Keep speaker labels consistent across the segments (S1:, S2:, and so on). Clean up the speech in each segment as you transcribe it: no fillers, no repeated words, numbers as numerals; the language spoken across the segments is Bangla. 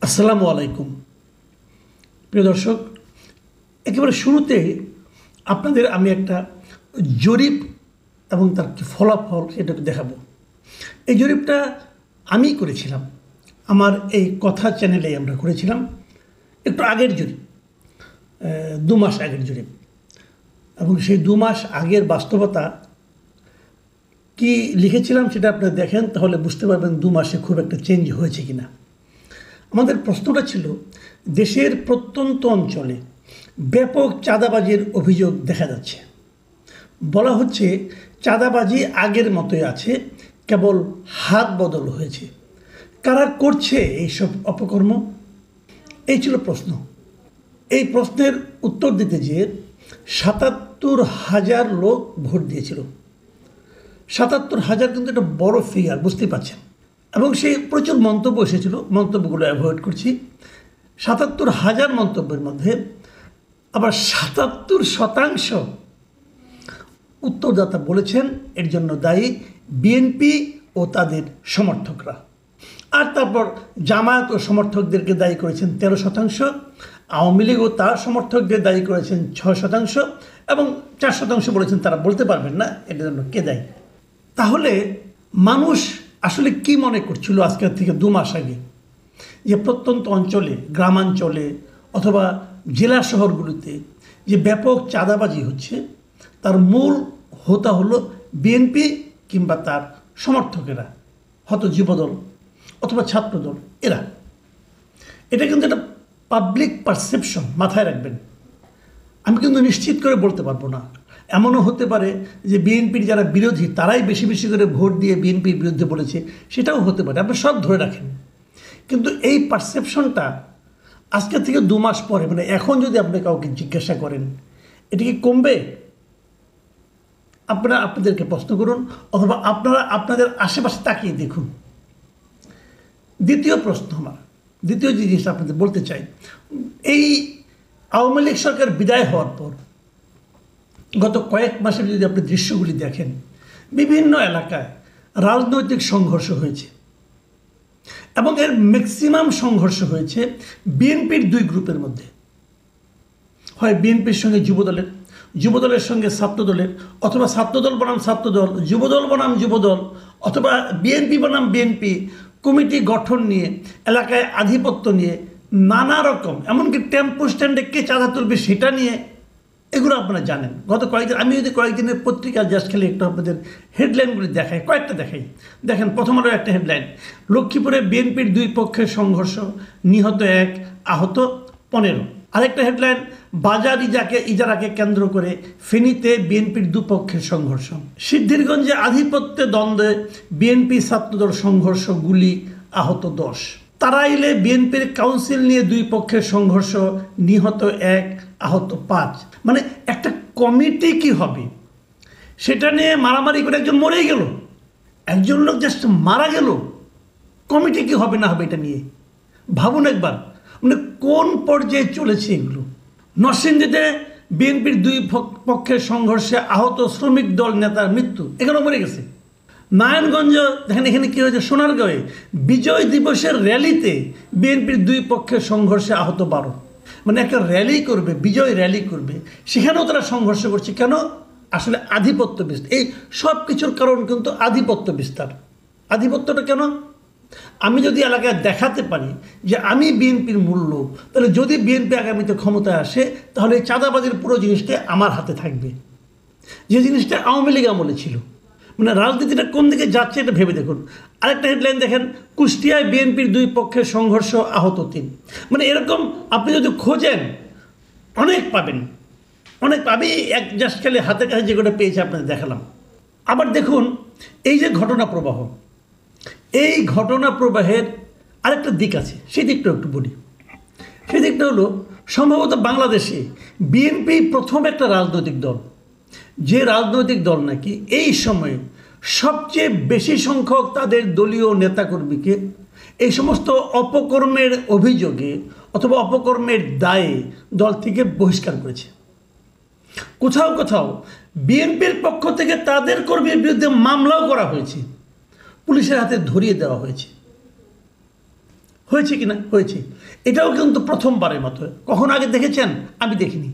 S1: আসসালামু আলাইকুম প্রিয় দর্শক, একেবারে শুরুতে আপনাদের আমি একটা জরিপ এবং তার কি ফলাফল সেটা দেখাবো। এই জরিপটা আমি করেছিলাম, আমার এই কথা চ্যানেলে আমরা করেছিলাম। একটু আগের জরিপ, 2 মাস আগের জরিপ, এবং সেই 2 মাস আগের বাস্তবতা কি লিখেছিলাম সেটা আপনারা দেখেন, তাহলে বুঝতে পারবেন 2 মাসে খুব একটা চেঞ্জ হয়েছে কিনা। আমাদের প্রশ্নটা ছিল, দেশের প্রত্যন্ত অঞ্চলে ব্যাপক চাঁদাবাজির অভিযোগ দেখা যাচ্ছে। বলা হচ্ছে চাঁদাবাজি আগের মতোই আছে, কেবল হাত বদল হয়েছে। কারা করছে এইসব অপকর্ম? এই ছিল প্রশ্ন। এই প্রশ্নের উত্তর দিতে যেয়ে ৭৭,০০০ লোক ভোট দিয়েছিল। ৭৭,০০০ কিন্তু একটা বড় ফিগার, বুঝতেই পারছেন। এবং সেই প্রচুর মন্তব্য এসেছিল, মন্তব্যগুলো অ্যাভয়েড করছি। ৭৭,০০০ মন্তব্যের মধ্যে আবার ৭৭% উত্তরদাতা বলেছেন এর জন্য দায়ী বিএনপি ও তাদের সমর্থকরা। আর তারপর জামায়াত ও সমর্থকদেরকে দায়ী করেছেন 13%, আওয়ামী লীগ ও তার সমর্থকদের দায়ী করেছেন 6%, এবং 4% বলেছেন তারা বলতে পারবেন না এটার জন্য কে দায়ী। তাহলে মানুষ আসলে কি মনে করছিল আজকের থেকে 2 মাস আগে, যে প্রত্যন্ত অঞ্চলে, গ্রামাঞ্চলে অথবা জেলা শহরগুলিতে যে ব্যাপক চাঁদাবাজি হচ্ছে, তার মূল হোতা হলো বিএনপি কিংবা তার সমর্থকেরা, হয়তো যুবদল অথবা ছাত্রদল। এটা কিন্তু একটা পাবলিক পারসেপশন, মাথায় রাখবেন। আমি কিন্তু নিশ্চিত করে বলতে পারবো না। এমনও হতে পারে যে বিএনপির যারা বিরোধী তারাই বেশি বেশি করে ভোট দিয়ে বিএনপির বিরুদ্ধে বলেছে, সেটাও হতে পারে। আপনি সব ধরে রাখেন, কিন্তু এই পারসেপশনটা আজকে থেকে 2 মাস পরে, মানে এখন যদি আপনি কাউকে জিজ্ঞাসা করেন এটা কি কমবে? আপনারা আপনাদেরকে প্রশ্ন করুন, অথবা আপনারা আপনাদের আশেপাশে তাকিয়ে দেখুন। দ্বিতীয় প্রশ্ন, দ্বিতীয় যে জিনিসটা আপনাদের বলতে চাই, এই আওয়ামী লীগ সরকার বিদায় হওয়ার পর গত কয়েক মাসের যদি আপনি দৃশ্যগুলি দেখেন, বিভিন্ন এলাকায় রাজনৈতিক সংঘর্ষ হয়েছে, এবং এর ম্যাক্সিমাম সংঘর্ষ হয়েছে বিএনপির 2 গ্রুপের মধ্যে। হয় বিএনপির সঙ্গে যুবদলের, যুবদলের সঙ্গে ছাত্রদলের, অথবা ছাত্রদল বনাম ছাত্রদল, যুবদল বনাম যুবদল, অথবা বিএনপি বনাম বিএনপি, কমিটি গঠন নিয়ে, এলাকায় আধিপত্য নিয়ে, নানা রকম, এমনকি টেম্পো স্ট্যান্ডে কে চাঁদা তুলবে সেটা নিয়ে, এগুলো আপনারা জানেন। গত কয়েকদিন আমি যদি কয়েকদিনের পত্রিকা জাস্ট খেলে একটু আপনাদের হেডলাইনগুলি দেখাই, কয়েকটা দেখাই। দেখেন, প্রথম আলো একটা হেডলাইন, লক্ষ্মীপুরে বিএনপির 2 পক্ষের সংঘর্ষ, নিহত 1, আহত 15। আরেকটা হেডলাইন, বাজার ইজারাকে কেন্দ্র করে ফেনীতে বিএনপির 2 পক্ষের সংঘর্ষ। সিদ্ধিরগঞ্জে আধিপত্যে দ্বন্দ্বে বিএনপি ছাত্রদল সংঘর্ষ, গুলি, আহত 10। তারাইলে বিএনপির কাউন্সিল নিয়ে 2 পক্ষের সংঘর্ষ, নিহত 1, আহত 5। মানে একটা কমিটি কি হবে সেটা নিয়ে মারামারি করে একজন মরেই গেল, একজন লোক জাস্ট মারা গেল, কমিটি কি হবে না হবে এটা নিয়ে ভাবুন একবার। মানে কোন পর্যায়ে চলেছে এগুলো। নরসিংদীতে বিএনপির 2 পক্ষের সংঘর্ষে আহত শ্রমিক দল নেতার মৃত্যু, এখানেও মরে গেছে। নারায়ণগঞ্জ দেখেন, এখানে কী হয়েছে, সোনারগাঁয়ে বিজয় দিবসের র্যালিতে বিএনপির 2 পক্ষের সংঘর্ষে আহত 12। মানে একটা র্যালি করবে, বিজয় র্যালি করবে, সেখানেও তারা সংঘর্ষ করছে। কেন? আসলে আধিপত্য বিস্তার। এই সব কিছুর কারণ কিন্তু আধিপত্য বিস্তার। আধিপত্যটা কেন? আমি যদি এলাকায় দেখাতে পারি যে আমি বিএনপির মূল লোক, তাহলে যদি বিএনপি আগামীতে ক্ষমতায় আসে, তাহলে এই চাঁদাবাজির পুরো জিনিসটা আমার হাতে থাকবে, যে জিনিসটা আওয়ামী লীগ আমলে ছিল। মানে রাজনীতিটা কোন দিকে যাচ্ছে এটা ভেবে দেখুন। আরেকটা হেডলাইন দেখেন, কুষ্টিয়ায় বিএনপির 2 পক্ষের সংঘর্ষ, আহত 3। মানে এরকম আপনি যদি খোঁজেন অনেক পাবেন, অনেক। আমি এক জাস্ট খেলে হাতের কাছে যেগুলো পেয়েছি আপনাদের দেখালাম। আবার দেখুন, এই যে ঘটনা প্রবাহ, এই ঘটনা প্রবাহের আরেকটা দিক আছে, সেই দিকটা একটু বলি। সেই দিকটা হলো, সম্ভবত বাংলাদেশে বিএনপি প্রথম একটা রাজনৈতিক দল, যে রাজনৈতিক দল নাকি এই সময়ে সবচেয়ে বেশি সংখ্যক তাদের দলীয় নেতাকর্মীকে এই সমস্ত অপকর্মের অভিযোগে অথবা অপকর্মের দায়ে দল থেকে বহিষ্কার করেছে। কোথাও কোথাও বিএনপির পক্ষ থেকে তাদের কর্মীর বিরুদ্ধে মামলাও করা হয়েছে, পুলিশের হাতে ধরিয়ে দেওয়া হয়েছে। হয়েছে কি না? হয়েছে। এটাও কিন্তু প্রথমবারের মতো। কখন আগে দেখেছেন? আমি দেখিনি।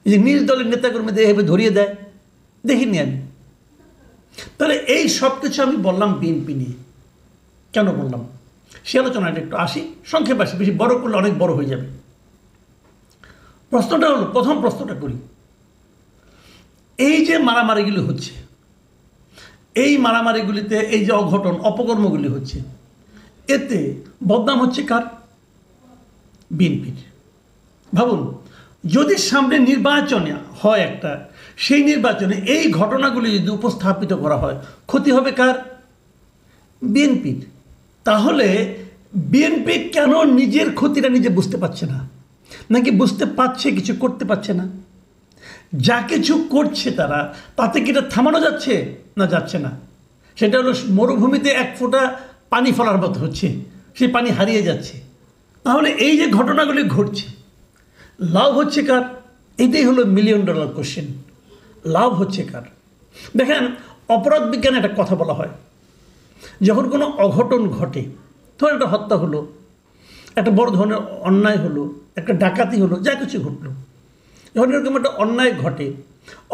S1: যে নিজ দলের নেতাকর্মীদের এভাবে ধরিয়ে দেয়, দেখিনি আমি। তাহলে এই সব কিছু আমি বললাম বিএনপি নিয়ে। কেন বললাম সে আলোচনাটা একটু আসি, সংক্ষেপে আসি, বেশি বড় করলে অনেক বড় হয়ে যাবে। প্রশ্নটা হলো, প্রথম প্রশ্নটা করি, এই যে মারামারিগুলি হচ্ছে, এই মারামারিগুলিতে এই যে অঘটন অপকর্মগুলি হচ্ছে, এতে বদনাম হচ্ছে কার? বিএনপির। ভাবুন, যদি সামনে নির্বাচনে হয় একটা, সেই নির্বাচনে এই ঘটনাগুলি যদি উপস্থাপিত করা হয়, ক্ষতি হবে কার? বিএনপির। তাহলে বিএনপি কেন নিজের ক্ষতিটা নিজে বুঝতে পারছে না? নাকি বুঝতে পারছে, কিছু করতে পারছে না? যা কিছু করছে তারা, তাতে কি এটা থামানো যাচ্ছে? না, যাচ্ছে না। সেটা হলো মরুভূমিতে এক ফোঁটা পানি ফেলার মতো হচ্ছে, সেই পানি হারিয়ে যাচ্ছে। তাহলে এই যে ঘটনাগুলি ঘটছে, লাভ হচ্ছে কার? এটাই হলো $1,000,000 কোশ্চেন। লাভ হচ্ছে কার? দেখেন, অপরাধ বিজ্ঞানে একটা কথা বলা হয়, যখন কোনো অঘটন ঘটে, ধরুন একটা হত্যা হলো, একটা বড় ধরনের অন্যায় হলো, একটা ডাকাতি হলো, যা কিছু ঘটলো, যখন এরকম একটা অন্যায় ঘটে,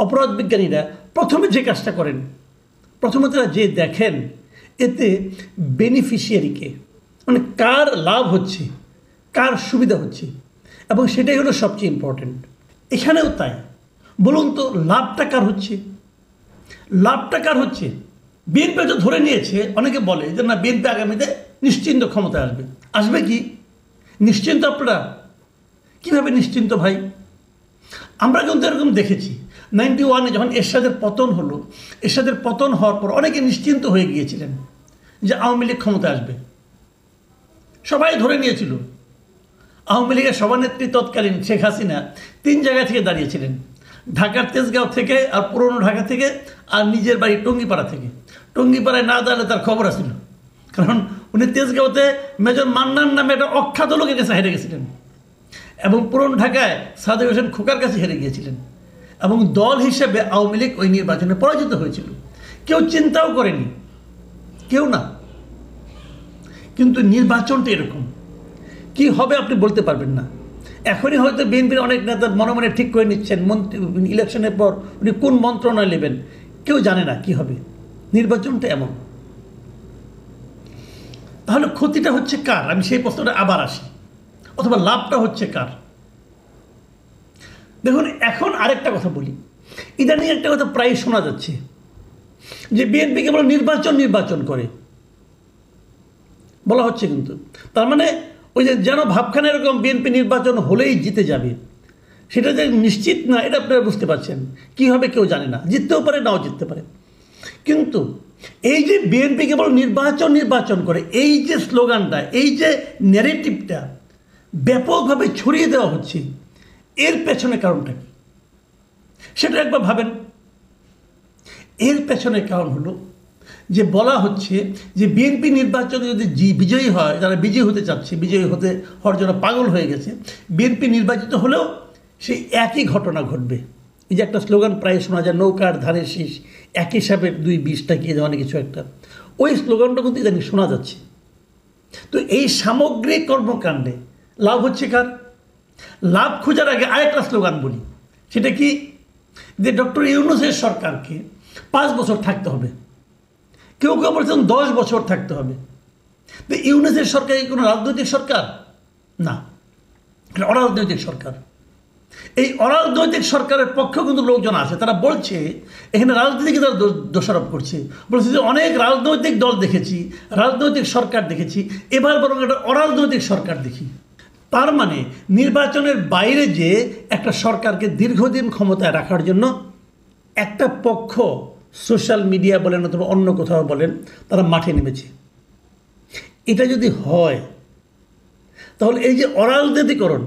S1: অপরাধ বিজ্ঞানীরা প্রথমে যে কাজটা করেন, প্রথমে তারা যে দেখেন এতে বেনিফিশিয়ারিকে, মানে কার লাভ হচ্ছে, কার সুবিধা হচ্ছে, এবং সেটাই হলো সবচেয়ে ইম্পর্টেন্ট। এখানেও তাই। বলুন তো, লাভটা কার হচ্ছে? লাভটা কার হচ্ছে? বিএনপি তো ধরে নিয়েছে, অনেকে বলে যে না, বিএনপি আগামীতে নিশ্চিন্ত ক্ষমতায় আসবে। আসবে কি নিশ্চিন্ত? আপনারা কীভাবে নিশ্চিন্ত ভাই? আমরা কিন্তু এরকম দেখেছি 91-এ যখন এরশাদের পতন হলো, এরশাদের পতন হওয়ার পর অনেকে নিশ্চিন্ত হয়ে গিয়েছিলেন যে আওয়ামী লীগ ক্ষমতায় আসবে। সবাই ধরে নিয়েছিল। আওয়ামী লীগের সভানেত্রী তৎকালীন শেখ হাসিনা 3 জায়গা থেকে দাঁড়িয়েছিলেন, ঢাকার তেজগাঁও থেকে, আর পুরনো ঢাকা থেকে, আর নিজের বাড়ি টঙ্গিপাড়া থেকে। টঙ্গিপাড়ায় না দাঁড়ালে তার খবর আসছিল, কারণ উনি তেজগাঁওতে মেজর মান্নান নামে একটা অখ্যাত লোকের কাছে হেরে গেছিলেন, এবং পুরনো ঢাকায় সাদেক হোসেন খোকার কাছে হেরে গিয়েছিলেন, এবং দল হিসেবে আওয়ামী লীগ ওই নির্বাচনে পরাজিত হয়েছিল। কেউ চিন্তাও করেনি, কেউ না। কিন্তু নির্বাচনটা এরকম, কি হবে আপনি বলতে পারবেন না। এখনই হয়তো বিএনপির অনেক নেতা মনে মনে ঠিক করে নিচ্ছেন মন্ত্রী ইলেকশনের পর উনি কোন মন্ত্রণালয় নেবেন, কেউ জানে না কি হবে। নির্বাচনটা এমন। তাহলে ক্ষতিটা হচ্ছে কার? আমি সেই প্রশ্নটা আবার আসি, অথবা লাভটা হচ্ছে কার? দেখুন, এখন আরেকটা কথা বলি। ইদানিং একটা কথা প্রায় শোনা যাচ্ছে যে বিএনপি কেবল নির্বাচন করে বলা হচ্ছে, কিন্তু তার মানে ওই যে যেন ভাবখানা এরকম বিএনপি নির্বাচন হলেই জিতে যাবে, সেটা যে নিশ্চিত না, এটা আপনারা বুঝতে পারছেন। কী হবে কেউ জানে না, জিততেও পারে, নাও জিততে পারে। কিন্তু এই যে বিএনপি কেবল নির্বাচন করে, এই যে স্লোগানটা, এই যে ন্যারেটিভটা ব্যাপকভাবে ছড়িয়ে দেওয়া হচ্ছে, এর পেছনে কারণটা কি সেটা একবার ভাবেন। এর পেছনে কারণ হলো যে বলা হচ্ছে যে বিএনপি নির্বাচনে যদি বিজয়ী হয়, যারা বিজয়ী হতে চাচ্ছে, বিজয়ী হওয়ার জন্য পাগল হয়ে গেছে, বিএনপি নির্বাচিত হলেও সেই একই ঘটনা ঘটবে। এই যে একটা স্লোগান প্রায় শোনা যায়, নৌকার ধারে শীষ, এক হিসাবে 2 বিষটা কি ধরনের কিছু একটা, ওই স্লোগানটা কিন্তু ইদানিং শোনা যাচ্ছে। তো এই সামগ্রিক কর্মকাণ্ডে লাভ হচ্ছে কার? লাভ খোঁজার আগে আরেকটা স্লোগান বলি, সেটা কি? যে ডক্টর ইউনূসের সরকারকে 5 বছর থাকতে হবে, কেউ কেউ বলছেন 10 বছর থাকতে হবে। তো ইউনূসের সরকার কি কোনো রাজনৈতিক সরকার? না, এটা অরাজনৈতিক সরকার। এই অরাজনৈতিক সরকারের পক্ষেও কিন্তু লোকজন আছে, তারা বলছে, এখানে রাজনীতিকে তারা দোষারোপ করছে, বলছে যে অনেক রাজনৈতিক দল দেখেছি, রাজনৈতিক সরকার দেখেছি, এবার বরং একটা অরাজনৈতিক সরকার দেখি। তার মানে নির্বাচনের বাইরে যে একটা সরকারকে দীর্ঘদিন ক্ষমতায় রাখার জন্য একটা পক্ষ, সোশ্যাল মিডিয়া বলেন অথবা অন্য কোথাও বলেন, তারা মাঠে নেমেছে। এটা যদি হয় তাহলে এই যে অরাজনীতিকরণ,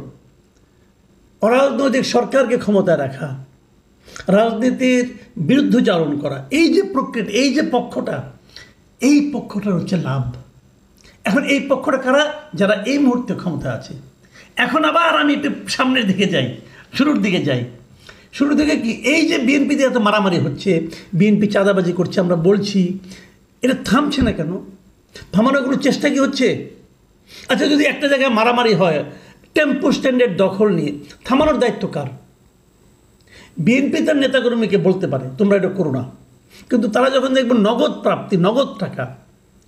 S1: অরাজনৈতিক সরকারকে ক্ষমতায় রাখা, রাজনীতির বিরুদ্ধচারণ করা, এই যে প্রক্রিয়া, এই যে পক্ষটা, এই পক্ষটার হচ্ছে লাভ। এখন এই পক্ষটা কারা? যারা এই মুহূর্তে ক্ষমতা আছে। এখন আবার আমি একটু সামনের দিকে যাই, শুরুর দিকে যাই। শুরু থেকে কি, এই যে বিএনপিতে এত মারামারি হচ্ছে, বিএনপি চাঁদাবাজি করছে, আমরা বলছি, এটা থামছে না কেন? থামানোর কোনো চেষ্টা কি হচ্ছে? আচ্ছা, যদি একটা জায়গায় মারামারি হয়, টেম্পো স্ট্যান্ডের দখল নিয়ে থামানোর দায়িত্ব কার? বিএনপি তার নেতাকর্মীকে বলতে পারে তোমরা এটা করো না, কিন্তু তারা যখন দেখবে নগদ প্রাপ্তি, নগদ টাকা,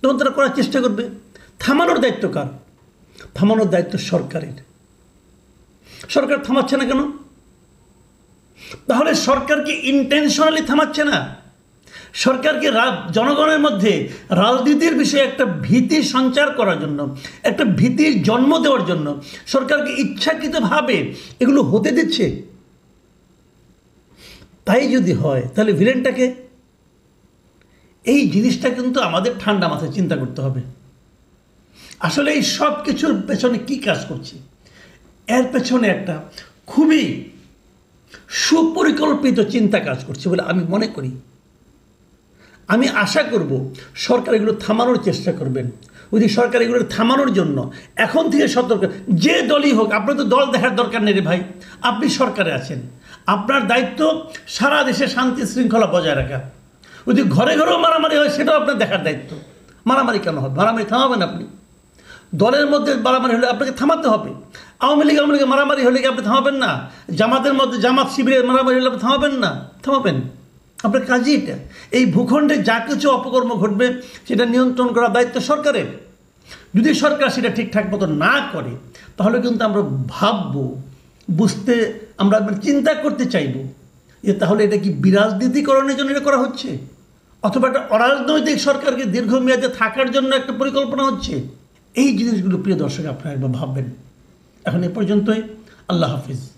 S1: তখন তারা করার চেষ্টা করবে। থামানোর দায়িত্ব কার? থামানোর দায়িত্ব সরকারের। সরকার থামাচ্ছে না কেন? তাহলে সরকার কি ইন্টেনশনালি থামাচ্ছে না? সরকারকে জনগণের মধ্যে রাজনীতির বিষয়ে একটা ভীতি সঞ্চার করার জন্য, একটা ভীতির জন্ম দেওয়ার জন্য সরকারকে ইচ্ছাকৃতভাবে এগুলো হতে দিচ্ছে? তাই যদি হয় তাহলে ভিলেনটাকে? এই জিনিসটা কিন্তু আমাদের ঠান্ডা মাথায় চিন্তা করতে হবে। আসলে এই সব কিছুর পেছনে কি কাজ করছে? এর পেছনে একটা খুবই সুপরিকল্পিত চিন্তা কাজ করছে বলে আমি মনে করি। আমি আশা করব সরকার এগুলো থামানোর চেষ্টা করবেন। যদি সরকার এগুলো থামানোর জন্য এখন থেকে সতর্ক, যে দলই হোক, আপনার তো দল দেখার দরকার নেই রে ভাই, আপনি সরকারে আছেন, আপনার দায়িত্ব সারা দেশে শান্তি শৃঙ্খলা বজায় রাখা। যদি ঘরে ঘরেও মারামারি হয় সেটাও আপনার দেখার দায়িত্ব। মারামারি কেন হবে? মারামারি থামাবেন আপনি। দলের মধ্যে মারামারি হলে আপনাকে থামাতে হবে। আওয়ামী লীগ মারামারি হলে কি আপনি থামাবেন না? জামাতের মধ্যে জামাত শিবিরের মারামারি হলে আপনি থামাবেন না? থামাবেন। আপনার কাজই এটা। এই ভূখণ্ডে যা কিছু অপকর্ম ঘটবে সেটা নিয়ন্ত্রণ করার দায়িত্ব সরকারের। যদি সরকার সেটা ঠিকঠাক মতো না করে তাহলে কিন্তু আমরা ভাববো, বুঝতে, আমরা চিন্তা করতে চাইব যে তাহলে এটা কি বিরাজনীতিকরণের জন্য এটা করা হচ্ছে, অথবা একটা অরাজনৈতিক সরকারকে দীর্ঘমেয়াদে থাকার জন্য একটা পরিকল্পনা হচ্ছে। এই জিনিসগুলো প্রিয় দর্শক আপনারা একবার ভাববেন। এখন এ পর্যন্তই। আল্লাহ হাফিজ।